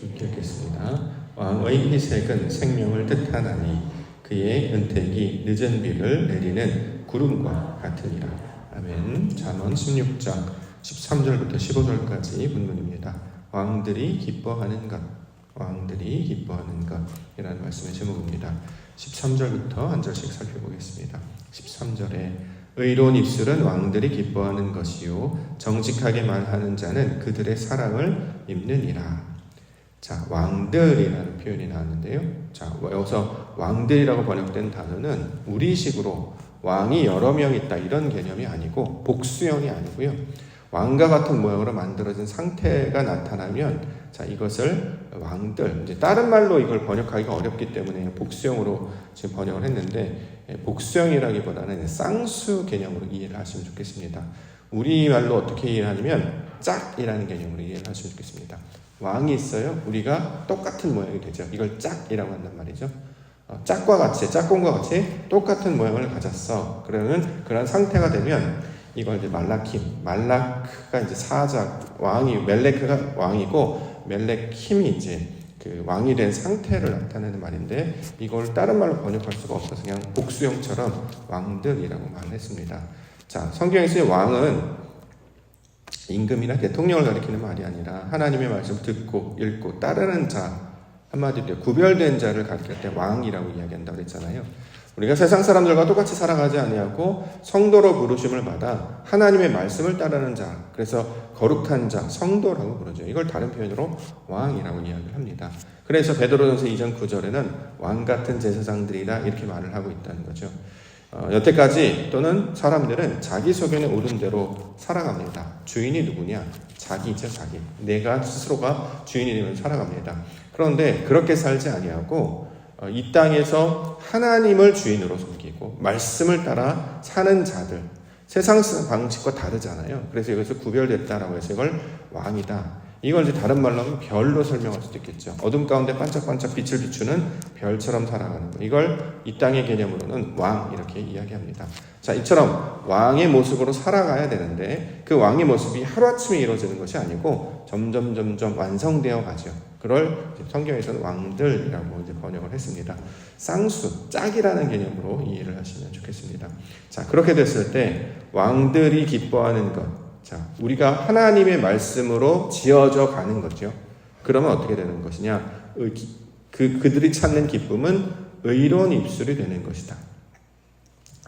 읽겠습니다. 왕의 희색은 생명을 뜻하나니 그의 은택이 늦은 비를 내리는 구름과 같으니라. 아멘. 잠언 16장 13절부터 15절까지 본문입니다. 왕들이 기뻐하는 것, 왕들이 기뻐하는 것이라는 말씀의 제목입니다. 13절부터 한 절씩 살펴보겠습니다. 13절에 의로운 입술은 왕들이 기뻐하는 것이요 정직하게 말하는 자는 그들의 사랑을 입느니라. 자, 왕들이라는 표현이 나왔는데요. 자, 여기서 왕들이라고 번역된 단어는 우리식으로 왕이 여러 명 있다 이런 개념이 아니고 복수형이 아니고요. 왕과 같은 모양으로 만들어진 상태가 나타나면 자, 이것을 왕들, 이제 다른 말로 이걸 번역하기가 어렵기 때문에 복수형으로 지금 번역을 했는데 복수형이라기보다는 쌍수 개념으로 이해를 하시면 좋겠습니다. 우리말로 어떻게 이해하냐면 짝이라는 개념으로 이해를 하시면 좋겠습니다. 왕이 있어요. 우리가 똑같은 모양이 되죠. 이걸 짝이라고 한단 말이죠. 짝과 같이, 짝꿍과 같이 똑같은 모양을 가졌어. 그러면 그런 상태가 되면 이걸 이제 말라크가 이제 사자, 왕이, 멜레크가 왕이고 멜레킴이 이제 그 왕이 된 상태를 나타내는 말인데 이걸 다른 말로 번역할 수가 없어서 그냥 복수형처럼 왕들이라고 말을 했습니다. 자, 성경에서의 왕은 임금이나 대통령을 가리키는 말이 아니라 하나님의 말씀을 듣고 읽고 따르는 자, 한마디로 구별된 자를 가리킬 때 왕이라고 이야기한다고 그랬잖아요. 우리가 세상 사람들과 똑같이 살아가지 아니하고 성도로 부르심을 받아 하나님의 말씀을 따르는 자, 그래서 거룩한 자, 성도라고 부르죠. 이걸 다른 표현으로 왕이라고 이야기를 합니다. 그래서 베드로전서 2장 9절에는 왕 같은 제사장들이다 이렇게 말을 하고 있다는 거죠. 여태까지 또는 사람들은 자기 소견에 오른 대로 살아갑니다. 주인이 누구냐? 자기죠, 자기. 내가 스스로가 주인이 되면 살아갑니다. 그런데 그렇게 살지 아니하고 이 땅에서 하나님을 주인으로 섬기고 말씀을 따라 사는 자들, 세상 방식과 다르잖아요. 그래서 여기서 구별됐다라고 해서 이걸 왕이다. 이걸 이제 다른 말로 하면 별로 설명할 수도 있겠죠. 어둠 가운데 반짝반짝 빛을 비추는 별처럼 살아가는 것. 이걸 이 땅의 개념으로는 왕 이렇게 이야기합니다. 자, 이처럼 왕의 모습으로 살아가야 되는데 그 왕의 모습이 하루아침에 이루어지는 것이 아니고 점점 완성되어 가죠. 그걸 성경에서는 왕들이라고 이제 번역을 했습니다. 쌍수, 짝이라는 개념으로 이해를 하시면 좋겠습니다. 자, 그렇게 됐을 때 왕들이 기뻐하는 것. 자, 우리가 하나님의 말씀으로 지어져 가는 거죠. 그러면 어떻게 되는 것이냐? 그들이 찾는 기쁨은 의로운 입술이 되는 것이다.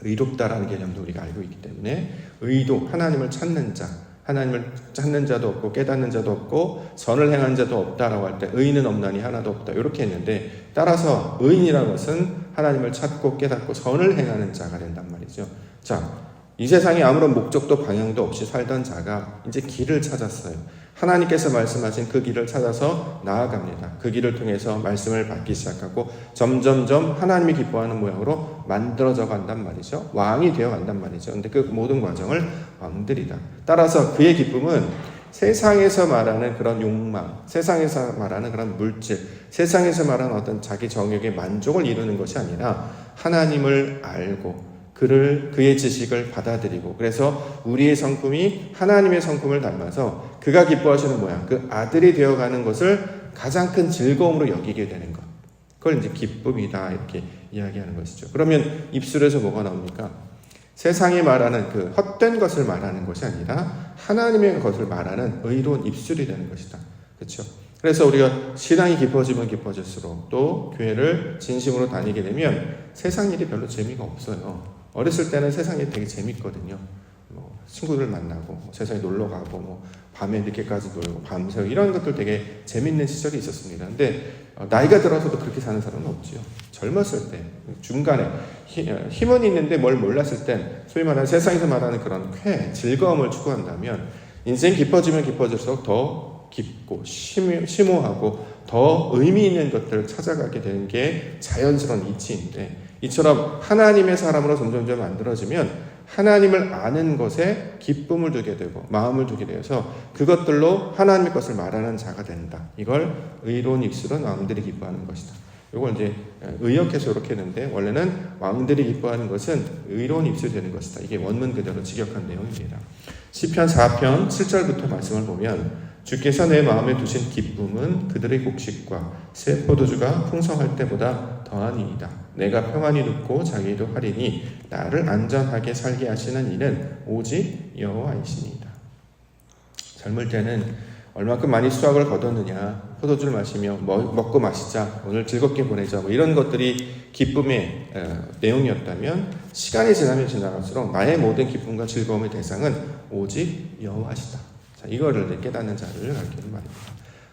의롭다라는 개념도 우리가 알고 있기 때문에 의도, 하나님을 찾는 자, 하나님을 찾는 자도 없고 깨닫는 자도 없고 선을 행한 자도 없다라고 할 때 의인은 없나니 하나도 없다 이렇게 했는데 따라서 의인이라는 것은 하나님을 찾고 깨닫고 선을 행하는 자가 된단 말이죠. 자, 이 세상에 아무런 목적도 방향도 없이 살던 자가 이제 길을 찾았어요. 하나님께서 말씀하신 그 길을 찾아서 나아갑니다. 그 길을 통해서 말씀을 받기 시작하고 점점점 하나님이 기뻐하는 모양으로 만들어져 간단 말이죠. 왕이 되어 간단 말이죠. 근데 그 모든 과정을 왕들이다. 따라서 그의 기쁨은 세상에서 말하는 그런 욕망, 세상에서 말하는 그런 물질, 세상에서 말하는 어떤 자기 정욕의 만족을 이루는 것이 아니라 하나님을 알고 그의 지식을 받아들이고 그래서 우리의 성품이 하나님의 성품을 닮아서 그가 기뻐하시는 모양, 그 아들이 되어가는 것을 가장 큰 즐거움으로 여기게 되는 것. 그걸 이제 기쁨이다 이렇게 이야기하는 것이죠. 그러면 입술에서 뭐가 나옵니까? 세상이 말하는 그 헛된 것을 말하는 것이 아니라 하나님의 것을 말하는 의로운 입술이 되는 것이다. 그렇죠? 그래서 우리가 신앙이 깊어지면 깊어질수록 또 교회를 진심으로 다니게 되면 세상 일이 별로 재미가 없어요. 어렸을 때는 세상이 되게 재밌거든요. 친구들 만나고 세상에 놀러 가고 밤에 늦게까지 놀고 밤새고 이런 것들 되게 재밌는 시절이 있었습니다. 근데 나이가 들어서도 그렇게 사는 사람은 없지요. 젊었을 때 중간에 힘은 있는데 뭘 몰랐을 땐 소위 말하는 세상에서 말하는 그런 즐거움을 추구한다면 인생 깊어지면 깊어질수록 더 깊고 심오하고 더 의미 있는 것들을 찾아가게 되는 게 자연스러운 이치인데 이처럼 하나님의 사람으로 점점점 만들어지면 하나님을 아는 것에 기쁨을 두게 되고 마음을 두게 되어서 그것들로 하나님의 것을 말하는 자가 된다. 이걸 의로운 입술은 왕들이 기뻐하는 것이다. 이걸 이제 의역해서 이렇게 했는데 원래는 왕들이 기뻐하는 것은 의로운 입술이 되는 것이다. 이게 원문 그대로 직역한 내용입니다. 시편 4편 7절부터 말씀을 보면 주께서 내 마음에 두신 기쁨은 그들의 곡식과 새 포도주가 풍성할 때보다 더하니이다. 내가 평안히 눕고 자기도 하리니 나를 안전하게 살게 하시는 이는 오직 여호와이시니이다. 젊을 때는 얼마큼 많이 수확을 거뒀느냐, 포도주를 마시며 먹고 마시자, 오늘 즐겁게 보내자, 이런 것들이 기쁨의 내용이었다면 시간이 지나면 지나갈수록 나의 모든 기쁨과 즐거움의 대상은 오직 여호와시다. 자, 이거를 깨닫는 자를 가리키는 말입니다.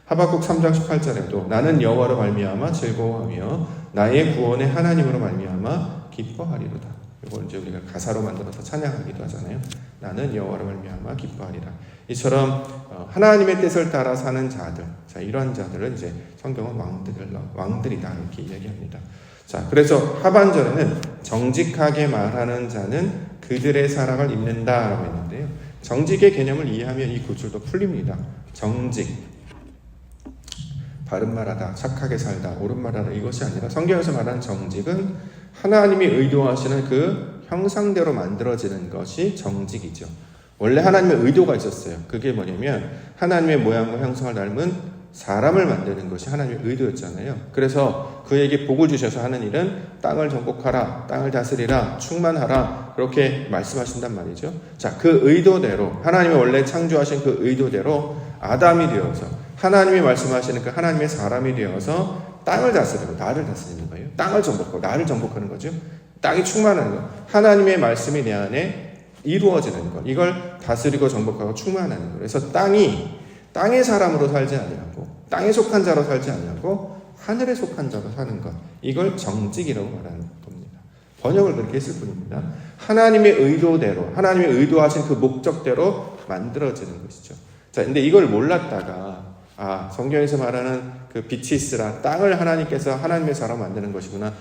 하박국 3장 18절에도 나는 여호와로 말미암아 즐거워하며 나의 구원의 하나님으로 말미암아 기뻐하리로다. 이걸 이제 우리가 가사로 만들어서 찬양하기도 하잖아요. 나는 여호와로 말미암아 기뻐하리라. 이처럼 하나님의 뜻을 따라 사는 자들, 자, 이런 자들은 이제 성경은 왕들이다 이렇게 이야기합니다. 자, 그래서 하반절에는 정직하게 말하는 자는 그들의 사랑을 입는다라고 했는데요. 정직의 개념을 이해하면 이 구절도 풀립니다. 정직, 바른 말하다, 착하게 살다, 옳은 말하다, 이것이 아니라 성경에서 말하는 정직은 하나님이 의도하시는 그 형상대로 만들어지는 것이 정직이죠. 원래 하나님의 의도가 있었어요. 그게 뭐냐면 하나님의 모양과 형상을 닮은 사람을 만드는 것이 하나님의 의도였잖아요. 그래서 그에게 복을 주셔서 하는 일은 땅을 정복하라, 땅을 다스리라, 충만하라, 그렇게 말씀하신단 말이죠. 자, 그 의도대로, 하나님이 원래 창조하신 그 의도대로 아담이 되어서 하나님이 말씀하시는 그 하나님의 사람이 되어서 땅을 다스리고 나를 다스리는 거예요. 땅을 정복하고 나를 정복하는 거죠. 땅이 충만한 것, 하나님의 말씀이 내 안에 이루어지는 것, 이걸 다스리고 정복하고 충만하는 것. 그래서 땅의 사람으로 살지 아니하고 땅에 속한 자로 살지 아니하고 하늘에 속한 자로 사는 것, 이걸 정직이라고 말하는 겁니다. 번역을 그렇게 했을 뿐입니다. 하나님의 의도대로, 하나님의 의도하신 그 목적대로 만들어지는 것이죠. 자, 근데 이걸 몰랐다가 성경에서 말하는 그 비치스라, 땅을 하나님께서 하나님의 사람 만드는 것이구나,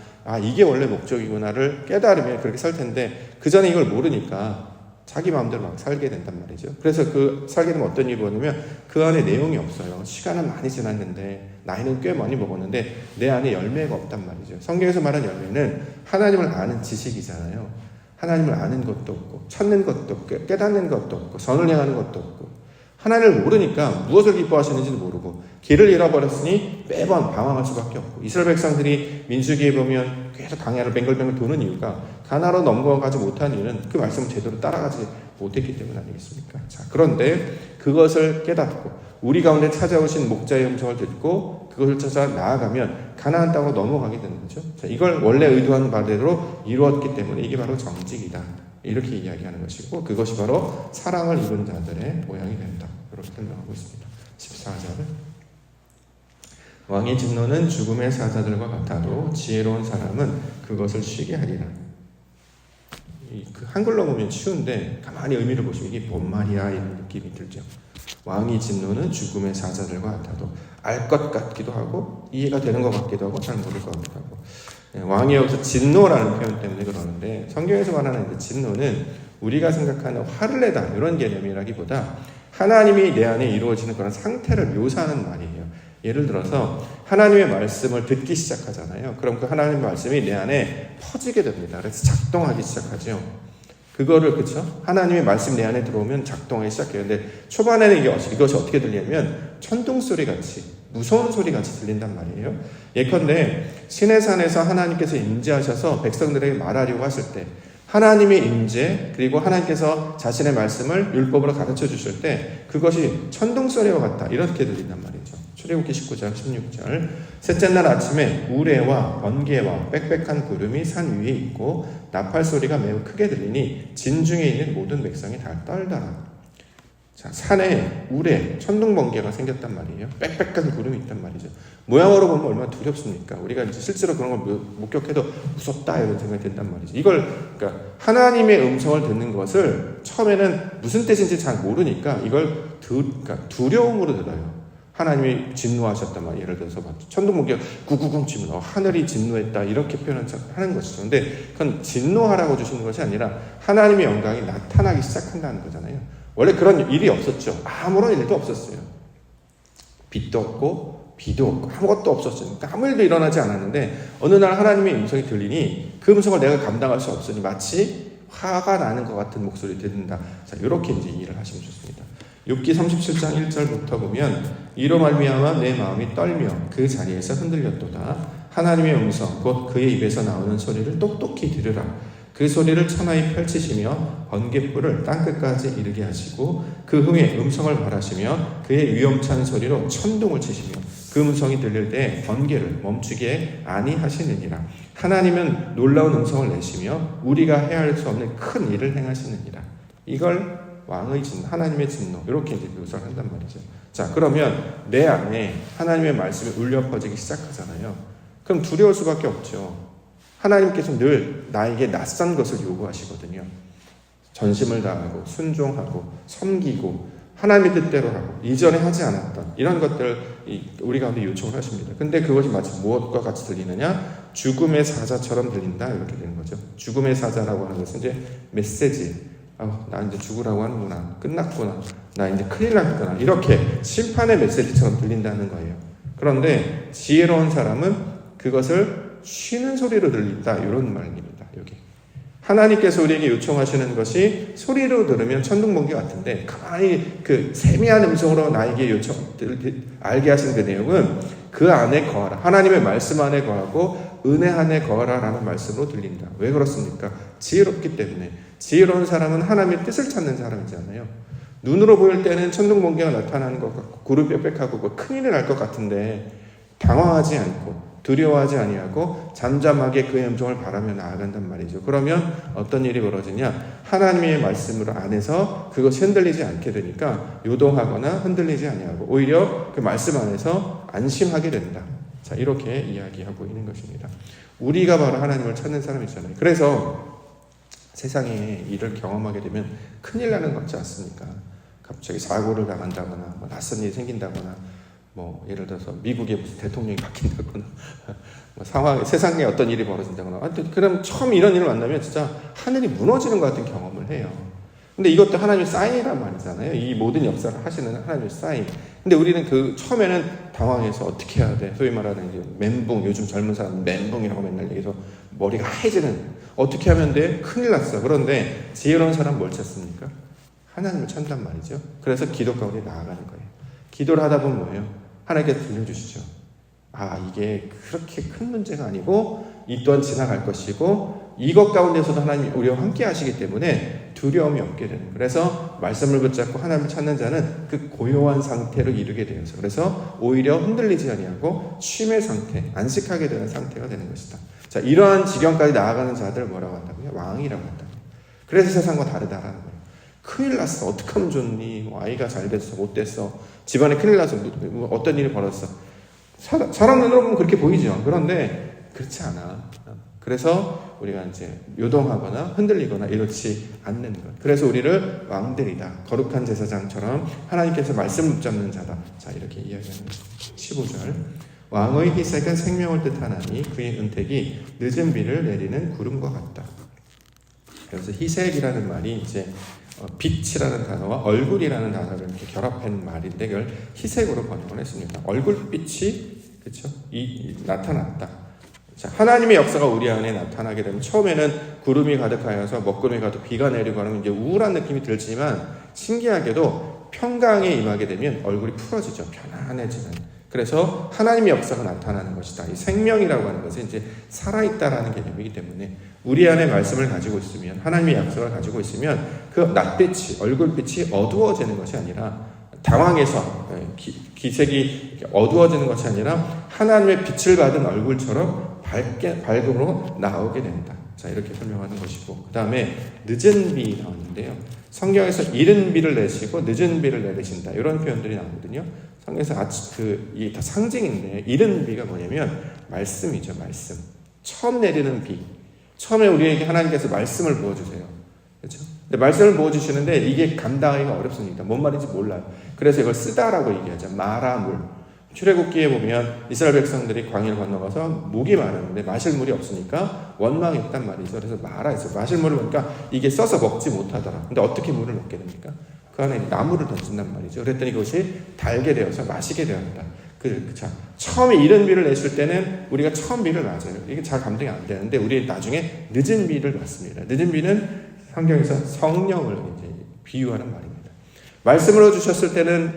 이게 원래 목적이구나를 깨달으면 그렇게 살 텐데, 그 전에 이걸 모르니까 자기 마음대로 막 살게 된단 말이죠. 그래서 그 살게 되면 어떤 일이 보냐면 그 안에 내용이 없어요. 시간은 많이 지났는데, 나이는 꽤 많이 먹었는데 내 안에 열매가 없단 말이죠. 성경에서 말하는 열매는 하나님을 아는 지식이잖아요. 하나님을 아는 것도 없고, 찾는 것도 없고, 깨닫는 것도 없고, 선을 행하는 것도 없고, 하나님을 모르니까 무엇을 기뻐하시는지도 모르고 길을 잃어버렸으니 매번 방황할 수밖에 없고, 이스라엘 백성들이 민수기에 보면 계속 광야를 뱅글뱅글 도는 이유가 가나안으로 넘어가지 못한 이유는 그 말씀을 제대로 따라가지 못했기 때문 아니겠습니까? 자, 그런데 그것을 깨닫고 우리 가운데 찾아오신 목자의 음성을 듣고 그것을 찾아 나아가면 가나안 땅으로 넘어가게 되는 거죠. 자, 이걸 원래 의도한 바대로 이루었기 때문에 이게 바로 정직이다, 이렇게 이야기하는 것이고, 그것이 바로 사랑을 입은 자들의 모양이 된다, 이렇게 설명하고 있습니다. 14절은 왕의 진노는 죽음의 사자들과 같아도 지혜로운 사람은 그것을 쉬게 하리라. 그 한글로 보면 쉬운데 가만히 의미를 보시면 이게 뭔 말이야, 이런 느낌이 들죠. 왕의 진노는 죽음의 사자들과 같아도, 알 것 같기도 하고 이해가 되는 것 같기도 하고 잘 모를 것 같기도 하고, 왕이 여기서 진노라는 표현 때문에 그러는데, 성경에서 말하는 그 진노는 우리가 생각하는 화를 내다 이런 개념이라기보다 하나님이 내 안에 이루어지는 그런 상태를 묘사하는 말이에요. 예를 들어서 하나님의 말씀을 듣기 시작하잖아요. 그럼 그 하나님의 말씀이 내 안에 퍼지게 됩니다. 그래서 작동하기 시작하죠. 그거를, 그렇죠? 하나님의 말씀 내 안에 들어오면 작동하기 시작해요. 근데 초반에는 이것이 어떻게 들리냐면 천둥 소리 같이, 무서운 소리 같이 들린단 말이에요. 예컨대 시내산에서 하나님께서 임재하셔서 백성들에게 말하려고 하실 때, 하나님의 임재, 그리고 하나님께서 자신의 말씀을 율법으로 가르쳐 주실 때 그것이 천둥 소리와 같다, 이렇게 들린단 말이죠. 출애굽기 19장 16절 셋째 날 아침에 우레와 번개와 빽빽한 구름이 산 위에 있고 나팔 소리가 매우 크게 들리니 진중에 있는 모든 백성이 다 떨더라. 자, 산에 우레, 천둥 번개가 생겼단 말이에요. 빽빽한 구름이 있단 말이죠. 모양으로 보면 얼마나 두렵습니까? 우리가 이제 실제로 그런 걸 목격해도 무섭다, 이런 생각이 든단 말이죠. 이걸, 그러니까 하나님의 음성을 듣는 것을 처음에는 무슨 뜻인지 잘 모르니까 이걸 그러니까 두려움으로 들어요. 하나님이 진노하셨단 말이에요. 예를 들어서 천둥 번개가 구구궁 치면 하늘이 진노했다, 이렇게 표현하는 것이죠. 근데 그건 진노하라고 주시는 것이 아니라 하나님의 영광이 나타나기 시작한다는 거잖아요. 원래 그런 일이 없었죠. 아무런 일도 없었어요. 빛도 없고 비도 없고 아무것도 없었어요. 그러니까 아무 일도 일어나지 않았는데 어느 날 하나님의 음성이 들리니 그 음성을 내가 감당할 수 없으니 마치 화가 나는 것 같은 목소리 듣는다. 자, 이렇게 이제 이해를 하시면 좋습니다. 욥기 37장 1절부터 보면 이로 말미암아 내 마음이 떨며 그 자리에서 흔들렸도다. 하나님의 음성 곧 그의 입에서 나오는 소리를 똑똑히 들으라. 그 소리를 천하에 펼치시며 번갯불을 땅끝까지 이르게 하시고 그 후에 음성을 발하시며 그의 위엄찬 소리로 천둥을 치시며 그 음성이 들릴 때 번개를 멈추게 아니하시느니라. 하나님은 놀라운 음성을 내시며 우리가 헤아릴 수 없는 큰 일을 행하시느니라. 이걸 왕의 진노, 하나님의 진노 이렇게 이제 묘사를 한단 말이죠. 자, 그러면 내 안에 하나님의 말씀이 울려 퍼지기 시작하잖아요. 그럼 두려울 수밖에 없죠. 하나님께서 늘 나에게 낯선 것을 요구하시거든요. 전심을 다하고 순종하고 섬기고 하나님의 뜻대로 하고 이전에 하지 않았던 이런 것들을 우리 가운데 요청을 하십니다. 근데 그것이 마치 무엇과 같이 들리느냐? 죽음의 사자처럼 들린다 이렇게 되는 거죠. 죽음의 사자라고 하는 것은 이제 메시지. 나 이제 죽으라고 하는구나. 끝났구나. 나 이제 큰일 났구나. 이렇게 심판의 메시지처럼 들린다는 거예요. 그런데 지혜로운 사람은 그것을 쉬는 소리로 들린다 이런 말입니다. 여기 하나님께서 우리에게 요청하시는 것이 소리로 들으면 천둥번개 같은데 가만히 그 세미한 음성으로 나에게 알게 하신 그 내용은 그 안에 거하라. 하나님의 말씀 안에 거하고 은혜 안에 거하라 라는 말씀으로 들린다. 왜 그렇습니까? 지혜롭기 때문에. 지혜로운 사람은 하나님의 뜻을 찾는 사람이잖아요. 눈으로 보일 때는 천둥번개가 나타나는 것 같고 구름 빽빽하고 큰일이 날 것 같은데 당황하지 않고 두려워하지 아니하고 잠잠하게 그의 음성을 바라며 나아간단 말이죠. 그러면 어떤 일이 벌어지냐? 하나님의 말씀으로 안에서 그것이 흔들리지 않게 되니까 요동하거나 흔들리지 아니하고 오히려 그 말씀 안에서 안심하게 된다. 자, 이렇게 이야기하고 있는 것입니다. 우리가 바로 하나님을 찾는 사람이잖아요. 그래서 세상에 일을 경험하게 되면 큰일 나는 것 같지 않습니까? 갑자기 사고를 당한다거나 뭐 낯선 일이 생긴다거나 뭐 예를 들어서 미국의 무슨 대통령이 바뀐다거나 뭐 상황에 세상에 어떤 일이 벌어진다거나 그럼 처음 이런 일을 만나면 진짜 하늘이 무너지는 것 같은 경험을 해요. 근데 이것도 하나님의 사인이란 말이잖아요. 이 모든 역사를 하시는 하나님의 사인. 근데 우리는 그 처음에는 당황해서 어떻게 해야 돼? 소위 말하는 이제 멘붕, 요즘 젊은 사람은 멘붕이라고 맨날 얘기해서 머리가 하얘지는 어떻게 하면 돼? 큰일 났어. 그런데 지혜로운 사람 뭘 찾습니까? 하나님을 찾는단 말이죠. 그래서 기도 가운데 나아가는 거예요. 기도를 하다 보면 뭐예요? 하나님께서 들려주시죠. 이게 그렇게 큰 문제가 아니고 이 또한 지나갈 것이고 이것 가운데서도 하나님이 우리와 함께 하시기 때문에 두려움이 없게 되는. 그래서 말씀을 붙잡고 하나님을 찾는 자는 그 고요한 상태로 이르게 되어서 그래서 오히려 흔들리지 아니하고 쉼의 상태, 안식하게 되는 상태가 되는 것이다. 자, 이러한 지경까지 나아가는 자들 뭐라고 한다고요? 왕이라고 한다고요. 그래서 세상과 다르다라는 거예요. 큰일 났어. 어떻게 하면 좋니? 뭐 아이가 잘 됐어. 못 됐어. 집안에 큰일 나서 어떤 일이 벌어졌어. 사람 눈으로 보면 그렇게 보이죠. 그런데 그렇지 않아. 그래서 우리가 이제 요동하거나 흔들리거나 이렇지 않는 것. 그래서 우리를 왕들이다. 거룩한 제사장처럼 하나님께서 말씀을 붙잡는 자다. 자, 이렇게 이야기하는 거죠. 15절. 왕의 희색은 생명을 뜻하나니 그의 은택이 늦은 비를 내리는 구름과 같다. 그래서 희색이라는 말이 이제 빛이라는 단어와 얼굴이라는 단어를 이렇게 결합한 말인데 그걸 희색으로 번역을 했습니다. 얼굴빛이 그렇죠? 나타났다. 자, 하나님의 역사가 우리 안에 나타나게 되면 처음에는 구름이 가득하여서 먹구름이 가득 비가 내리고 하면 이제 우울한 느낌이 들지만 신기하게도 평강에 임하게 되면 얼굴이 풀어지죠. 편안해지는. 그래서 하나님의 역사가 나타나는 것이다. 이 생명이라고 하는 것은 이제 살아있다라는 개념이기 때문에 우리 안에 말씀을 가지고 있으면 하나님의 약속을 가지고 있으면 그 낯빛이 얼굴빛이 어두워지는 것이 아니라 당황해서 기색이 어두워지는 것이 아니라 하나님의 빛을 받은 얼굴처럼 밝음으로 나오게 된다. 자, 이렇게 설명하는 것이고 그 다음에 늦은 비 나오는데요. 성경에서 이른 비를 내시고 늦은 비를 내리신다 이런 표현들이 나오거든요. 성경에서 이게 다 상징인데 이른 비가 뭐냐면 말씀이죠. 말씀. 처음 내리는 비. 처음에 우리에게 하나님께서 말씀을 부어주세요. 그렇죠? 근데 말씀을 부어주시는데 이게 감당하기가 어렵습니다. 뭔 말인지 몰라요. 그래서 이걸 쓰다라고 얘기하죠. 마라물. 출애굽기에 보면 이스라엘 백성들이 광야를 건너가서 목이 마르는데 마실 물이 없으니까 원망했단 말이죠. 그래서 마라했어요. 마실 물을 보니까 이게 써서 먹지 못하더라. 근데 어떻게 물을 먹게 됩니까? 그 안에 나무를 던진단 말이죠. 그랬더니 그것이 달게 되어서 마시게 되었다. 자, 처음에 이른 비를 내실 때는 우리가 처음 비를 맞아요. 이게 잘 감당이 안 되는데 우리 나중에 늦은 비를 맞습니다. 늦은 비는 성경에서 성령을 이제 비유하는 말입니다. 말씀으로 주셨을 때는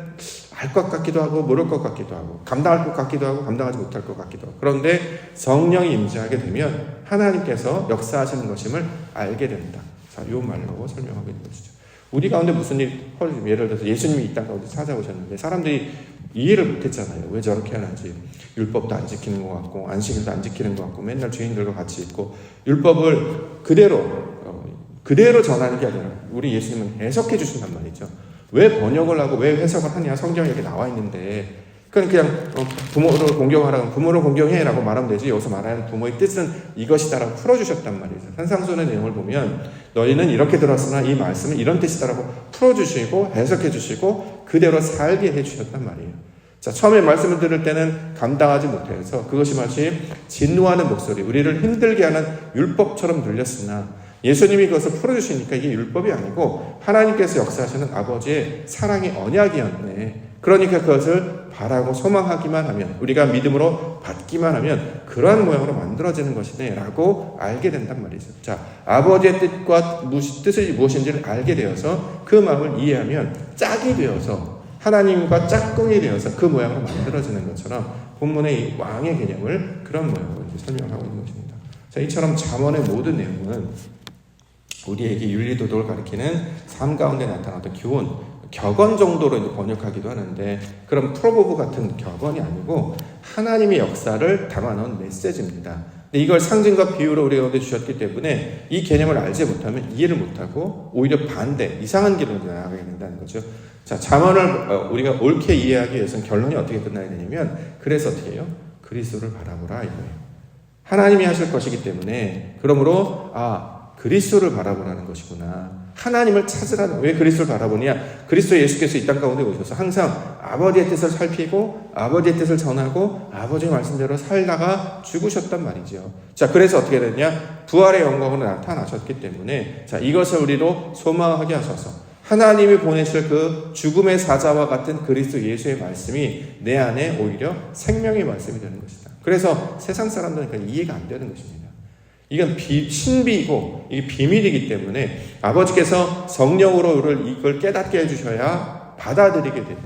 알 것 같기도 하고 모를 것 같기도 하고 감당할 것 같기도 하고 감당하지 못할 것 같기도 하고 그런데 성령이 임재하게 되면 하나님께서 역사하시는 것임을 알게 된다. 자, 이 말로 설명하고 있는 것이죠. 우리 가운데 무슨 예를 들어서 예수님이 이 땅 가운데 찾아오셨는데 사람들이 이해를 못했잖아요. 왜 저렇게 하는지. 율법도 안 지키는 것 같고 안식일도 안 지키는 것 같고 맨날 죄인들과 같이 있고 율법을 그대로 전하는 게 아니라 우리 예수님은 해석해 주신단 말이죠. 왜 번역을 하고 왜 해석을 하냐. 성경에 이렇게 나와 있는데 그냥 부모를 공경하라고 부모를 공경해라고 말하면 되지. 여기서 말하는 부모의 뜻은 이것이다라고 풀어주셨단 말이죠. 산상수훈의 내용을 보면 너희는 이렇게 들었으나 이 말씀은 이런 뜻이다라고 풀어주시고 해석해 주시고 그대로 살게 해주셨단 말이에요. 자, 처음에 말씀을 들을 때는 감당하지 못해서 그것이 마치 진노하는 목소리, 우리를 힘들게 하는 율법처럼 들렸으나 예수님이 그것을 풀어주시니까 이게 율법이 아니고 하나님께서 역사하시는 아버지의 사랑의 언약이었네. 그러니까 그것을 바라고 소망하기만 하면 우리가 믿음으로 받기만 하면 그러한 모양으로 만들어지는 것이네 라고 알게 된단 말이죠. 자, 아버지의 뜻이 무엇인지를 알게 되어서 그 마음을 이해하면 짝이 되어서 하나님과 짝꿍이 되어서 그 모양으로 만들어지는 것처럼 본문의 이 왕의 개념을 그런 모양으로 이제 설명하고 있는 것입니다. 자, 이처럼 잠언의 모든 내용은 우리에게 윤리도덕을 가리키는 삶 가운데 나타나던 교훈, 격언 정도로 이제 번역하기도 하는데 그런 프로버브 같은 격언이 아니고 하나님의 역사를 담아놓은 메시지입니다. 근데 이걸 상징과 비유로 우리 가운데 주셨기 때문에 이 개념을 알지 못하면 이해를 못하고 오히려 반대, 이상한 길로 나아가게 된다는 거죠. 자, 잠언을 우리가 옳게 이해하기 위해서는 결론이 어떻게 끝나야 되냐면 그래서 어떻게 해요? 그리스도를 바라보라 이거예요. 하나님이 하실 것이기 때문에 그러므로 그리스도를 바라보라는 것이구나. 하나님을 찾으라는. 왜 그리스도를 바라보냐? 그리스도 예수께서 이 땅 가운데 오셔서 항상 아버지의 뜻을 살피고 아버지의 뜻을 전하고 아버지의 말씀대로 살다가 죽으셨단 말이죠. 자, 그래서 어떻게 됐냐? 부활의 영광으로 나타나셨기 때문에 자, 이것을 우리로 소망하게 하셔서 하나님이 보내실 그 죽음의 사자와 같은 그리스도 예수의 말씀이 내 안에 오히려 생명의 말씀이 되는 것이다. 그래서 세상 사람들은 이해가 안 되는 것입니다. 이건 신비이고 이게 비밀이기 때문에 아버지께서 성령으로 이걸 깨닫게 해주셔야 받아들이게 되는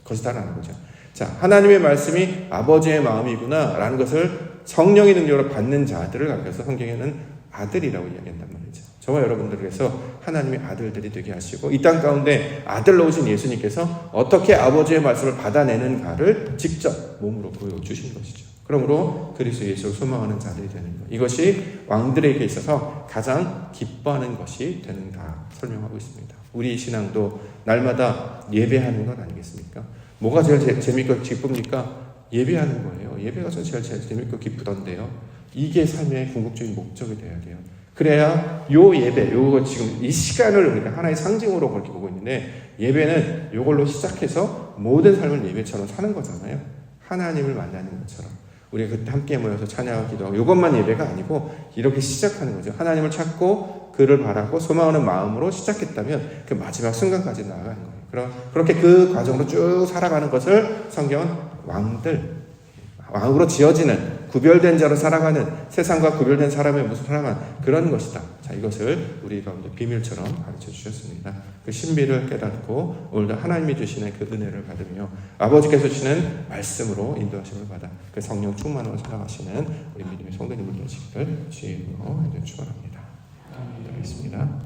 것이다라는 거죠. 자, 하나님의 말씀이 아버지의 마음이구나 라는 것을 성령의 능력으로 받는 자들을 가리켜서 성경에는 아들이라고 이야기한단 말이죠. 저와 여러분들께서 하나님의 아들들이 되게 하시고 이 땅 가운데 아들로 오신 예수님께서 어떻게 아버지의 말씀을 받아내는가를 직접 몸으로 보여주신 것이죠. 그러므로 그리스도 예수를 소망하는 자들이 되는 것. 이것이 왕들에게 있어서 가장 기뻐하는 것이 되는가 설명하고 있습니다. 우리 신앙도 날마다 예배하는 것 아니겠습니까? 뭐가 제일 재밌고 기쁩니까? 예배하는 거예요. 예배가 제일 재밌고 기쁘던데요. 이게 삶의 궁극적인 목적이 돼야 돼요. 그래야 요 예배, 요거 지금 이 시간을 우리가 하나의 상징으로 그렇게 보고 있는데 예배는 요걸로 시작해서 모든 삶을 예배처럼 사는 거잖아요. 하나님을 만나는 것처럼. 우리가 그때 함께 모여서 찬양하기도 하고 이것만 예배가 아니고 이렇게 시작하는 거죠. 하나님을 찾고 그를 바라고 소망하는 마음으로 시작했다면 그 마지막 순간까지 나아가는 거예요. 그렇게 그 과정으로 쭉 살아가는 것을 성경은 왕으로 지어지는 구별된 자로 살아가는 세상과 구별된 사람의 모습을 살아가는 그런 것이다. 자, 이것을 우리 가운데 비밀처럼 가르쳐 주셨습니다. 그 신비를 깨닫고 오늘도 하나님이 주시는 그 은혜를 받으며 아버지께서 주시는 말씀으로 인도하심을 받아 그 성령 충만으로 살아가시는 우리 믿음의 성도님들 되시기를 주의 이름으로 축원합니다. 기도하겠습니다.